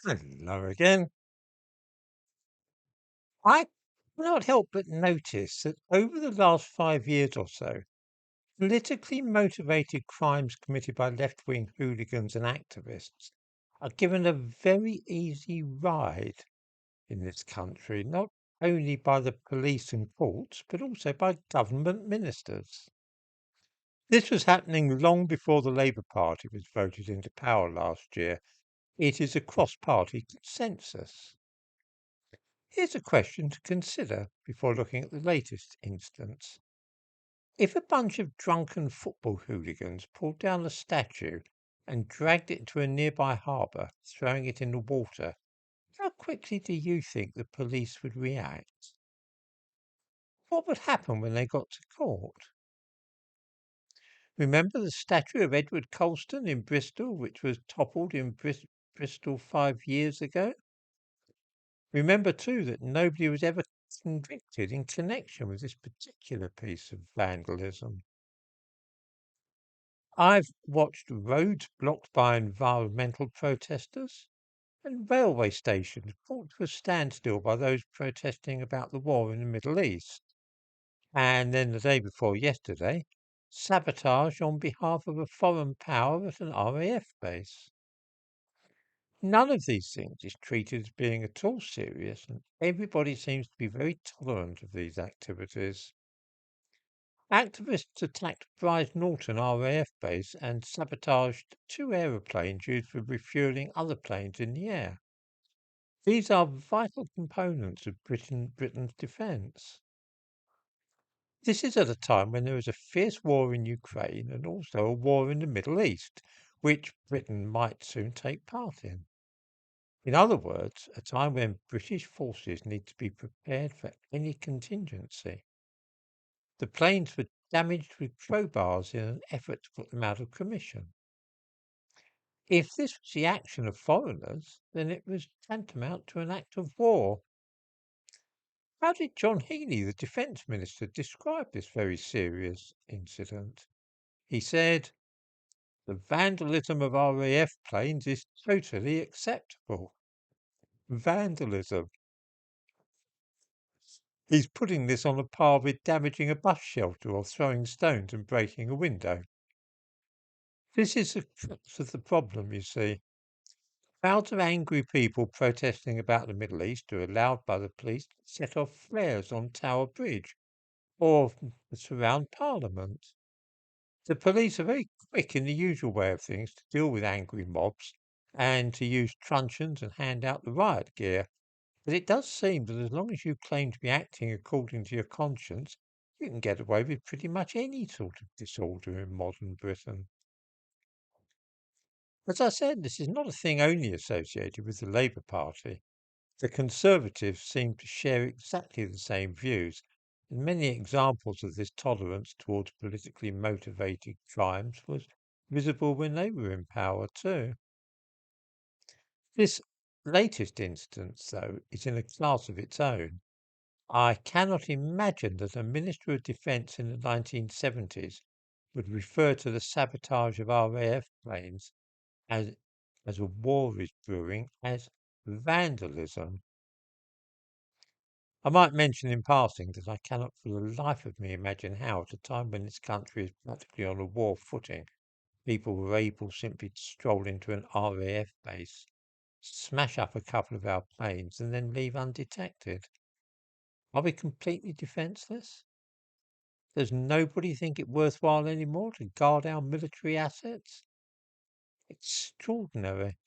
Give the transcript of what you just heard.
Hello again. I cannot help but notice that over the last 5 years or so, politically motivated crimes committed by left wing hooligans and activists are given a very easy ride in this country, not only by the police and courts, but also by government ministers. This was happening long before the Labour Party was voted into power last year. It is a cross party consensus. Here's a question to consider before looking at the latest instance. If a bunch of drunken football hooligans pulled down a statue and dragged it to a nearby harbour, throwing it in the water, how quickly do you think the police would react? What would happen when they got to court? Remember the statue of Edward Colston in Bristol, which was toppled in Bristol 5 years ago? Remember too that nobody was ever convicted in connection with this particular piece of vandalism. I've watched roads blocked by environmental protesters and railway stations brought to a standstill by those protesting about the war in the Middle East. And then the day before yesterday, sabotage on behalf of a foreign power at an RAF base. None of these things is treated as being at all serious, and everybody seems to be very tolerant of these activities. Activists attacked Bryce Norton RAF base and sabotaged two aeroplanes used for refueling other planes in the air. These are vital components of Britain's defence. This is at a time when there is a fierce war in Ukraine and also a war in the Middle East, which Britain might soon take part in. In other words, a time when British forces need to be prepared for any contingency. The planes were damaged with crowbars in an effort to put them out of commission. If this was the action of foreigners, then it was tantamount to an act of war. How did John Healey, the Defence Minister, describe this very serious incident? He said, "The vandalism of RAF planes is totally acceptable." Vandalism. He's putting this on a par with damaging a bus shelter or throwing stones and breaking a window. This is the crux of the problem, you see. Crowds of angry people protesting about the Middle East are allowed by the police to set off flares on Tower Bridge or surround Parliament. The police are very quick in the usual way of things to deal with angry mobs and to use truncheons and hand out the riot gear. But it does seem that as long as you claim to be acting according to your conscience, you can get away with pretty much any sort of disorder in modern Britain. As I said, this is not a thing only associated with the Labour Party. The Conservatives seem to share exactly the same views, and many examples of this tolerance towards politically motivated crimes was visible when they were in power too. This latest instance, though, is in a class of its own. I cannot imagine that a Minister of Defence in the 1970s would refer to the sabotage of RAF planes as, as a war is brewing as vandalism. I might mention in passing that I cannot for the life of me imagine how, at a time when this country is practically on a war footing, people were able simply to stroll into an RAF base, smash up a couple of our planes, and then leave undetected. Are we completely defenceless? Does nobody think it worthwhile anymore to guard our military assets? Extraordinary.